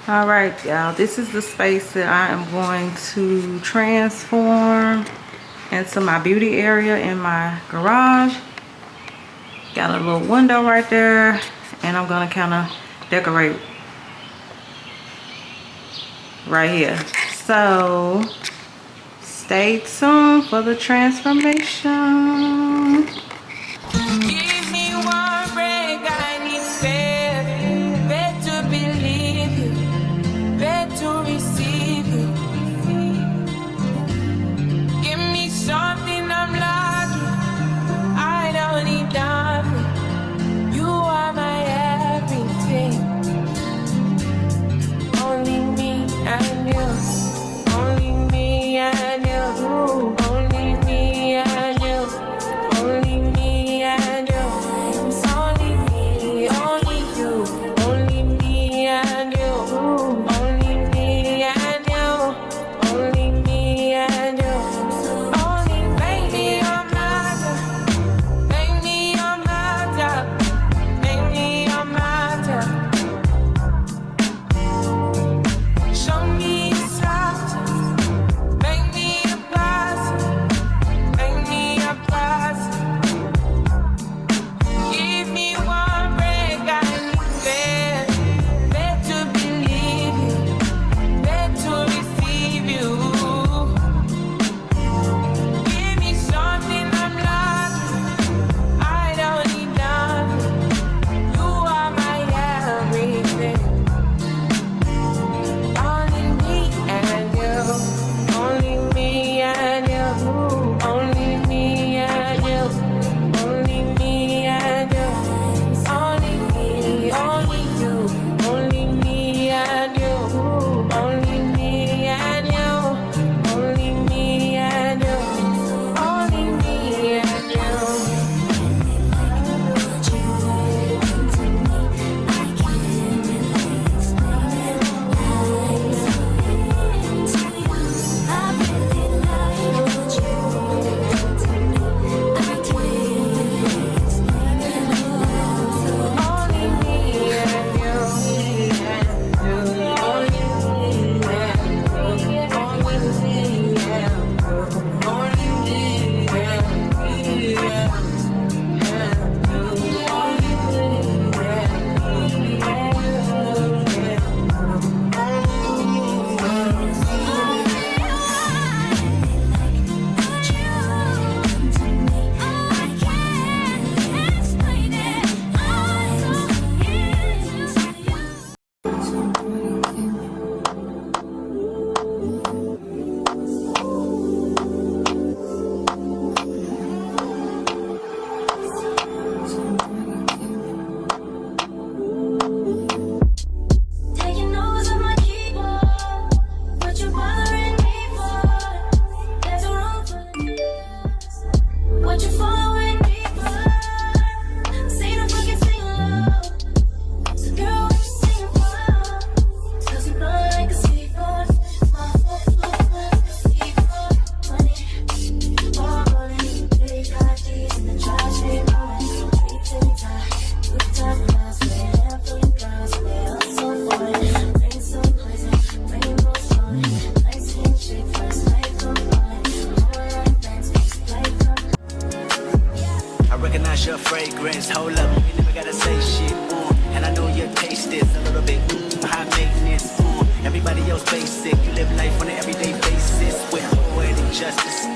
All right, y'all, this is the space that I am going to transform into my beauty area in my garage. Got a little window right there, and I'm gonna kind of decorate right here. So stay tuned for the transformation. Give me one break, I need faith. Faith to believe you, faith to receive you. Give me something I'm lacking, I don't need nothing. You are my everything. Only me and you, only me and you, only me and you, only me and you, only me, only you, only me and you, only me and you, only me and you, only make me your matter, make me your matter, make me your matter. Show me your structure, make me a blessing, make me a blessing. Give me one break, I need faith, faith to believe you, faith to receive you. Give me something I'm lacking, I don't need nothing. You are my everything. Only me and you, only me and you, only me and you, only me and you, only me, only you, only me and you, only me and you, only me and you, only me and you. Only me and you, only me and you, only me and you, only me and Taking notes on my keyboard, what you bothering me for? There's a room for what you following me for? Say no fucking sing low. So girl, what you singing for? Tells me blow like a seaboard. My seaboard money, all money. They got these in the trash, they rolling. Good time, girls, we're feeling girls, we're all so fun. Rain so pleasant, rainbows falling. Nice handshake, first light from falling. All our friends, light from I recognize your fragrance. Hold up, you never gotta say shit. And I know your taste is a little bit high maintenance. Everybody else basic. You live life on an everyday basis with poetic justice.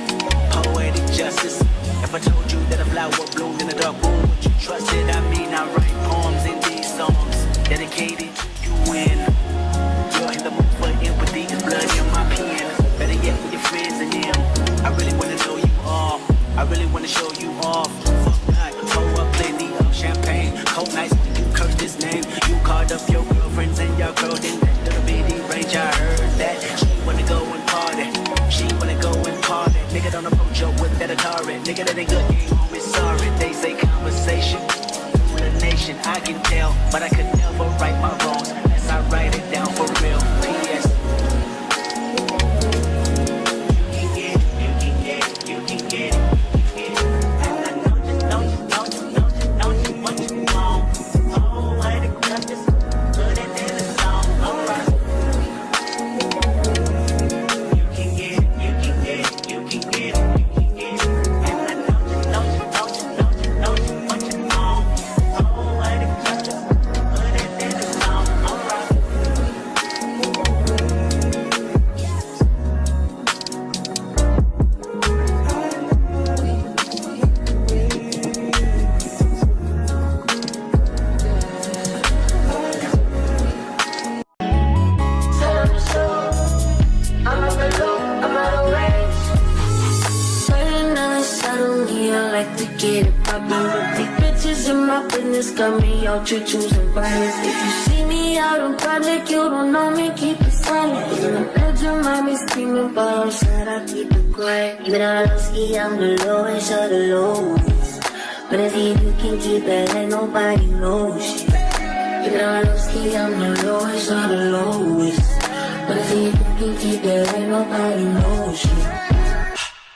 Poetic justice. If I told you that a flower bloomed in a dark room, would you trust it? I mean, I write poems in these songs dedicated to you when you're in the mood for empathy. There's blood in my pen. Better yet, with your friends and them. I really wanna know you all. I really wanna show you off. Fuck God, pour up plenty of champagne. Cold nights when you curse this name. You called up your girlfriends and your girl in that little bitty range. I heard that she wanna go and party. She wanna go and party. Nigga don't approach her with that Atari. Nigga that ain't good, ain't home is sorry. They say conversation, rule a nation. I can tell, but I could never right my wrongs unless I write it down for real. P.S. You can get it, you can get it, you can get it. What you want? Oh, I the good is good and then it's all right. to get it poppin'. But big bitches in my business got me out here choosing violence. If you see me out in public, you don't know me, keep it silent. In the bedroom, I be screaming, but outside I keep it quiet. Even though I don't ski, I'm the lowest of the lowest. But if you can keep it, ain't nobody knows shit. Even though I don't ski, I'm the lowest of the lowest. But if you can keep it, ain't nobody knows shit.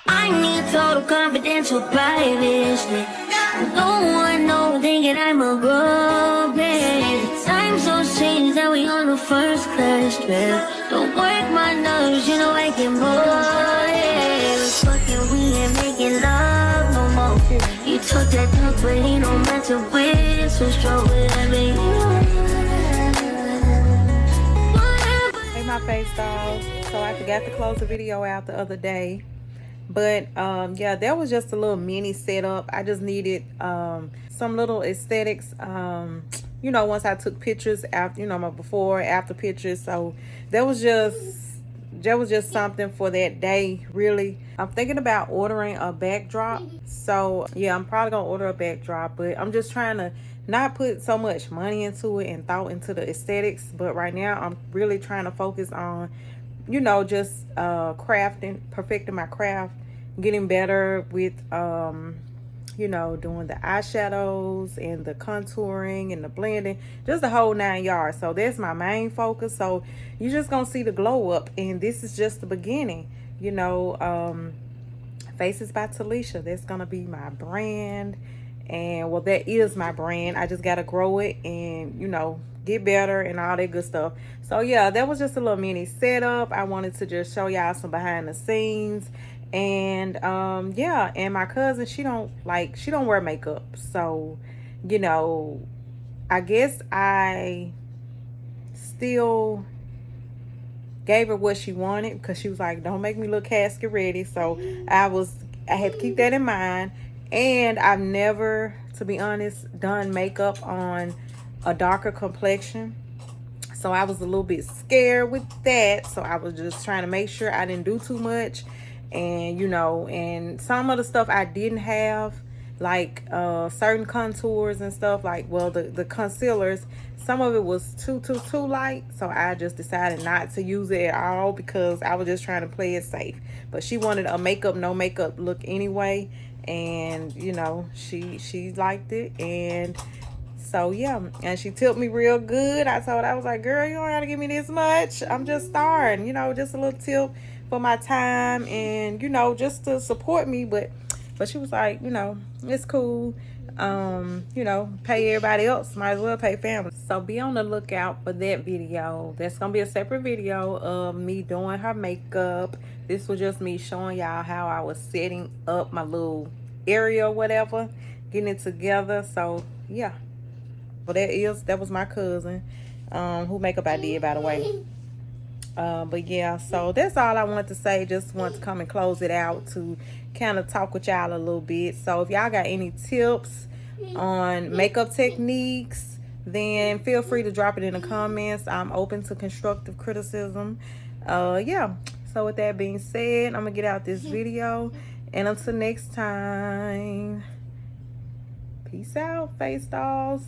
I need total confidential privacy. No one knows, thinking I'm a grown man. Time so changed that we on the first class trip. Don't work my nerves, you know I get bored. Fucking, we ain't making love no more. You took that talk, but ain't no matter with. So strong with every. Hey, my face dolls. So I forgot to close the video out the other day. But yeah, that was just a little mini setup. I just needed some little aesthetics, you know, once I took pictures after, you know, my before after pictures. So that was just something for that day, really. I'm thinking about ordering a backdrop. So yeah, I'm probably gonna order a backdrop, but I'm just trying to not put so much money into it and thought into the aesthetics. But right now I'm really trying to focus on, you know, just crafting, perfecting my craft, getting better with you know, doing the eyeshadows and the contouring and the blending, just the whole 9 yards. So that's my main focus. So you're just gonna see the glow up, and this is just the beginning, you know. Facesbytelisha, that's gonna be my brand. And well, that is my brand. I just gotta grow it and, you know, get better and all that good stuff. So yeah, that was just a little mini setup. I wanted to just show y'all some behind the scenes. And yeah, and my cousin, she don't wear makeup. So, you know, I guess I still gave her what she wanted, because she was like, don't make me look casket ready. So I had to keep that in mind. And I've never, to be honest, done makeup on a darker complexion. So I was a little bit scared with that. So I was just trying to make sure I didn't do too much. And, you know, and some of the stuff I didn't have, like certain contours and stuff, like, well, the concealers, some of it was too light. So I just decided not to use it at all, because I was just trying to play it safe. But she wanted a makeup, no makeup look anyway. And, you know, she liked it. And so yeah, and she tipped me real good. I was like, girl, you don't gotta give me this much, I'm just starting, you know, just a little tip for my time, and, you know, just to support me. But she was like, you know, it's cool, you know, pay everybody else, might as well pay family. So be on the lookout for that video. That's gonna be a separate video of me doing her makeup. This was just me showing y'all how I was setting up my little area or whatever, getting it together. So yeah, well, that was my cousin, who makeup I did, by the way. But yeah, so that's all I wanted to say. Just want to come and close it out to kind of talk with y'all a little bit. So if y'all got any tips on makeup techniques, then feel free to drop it in the comments. I'm open to constructive criticism. Yeah, so with that being said, I'm gonna get out this video, and until next time, peace out, face dolls.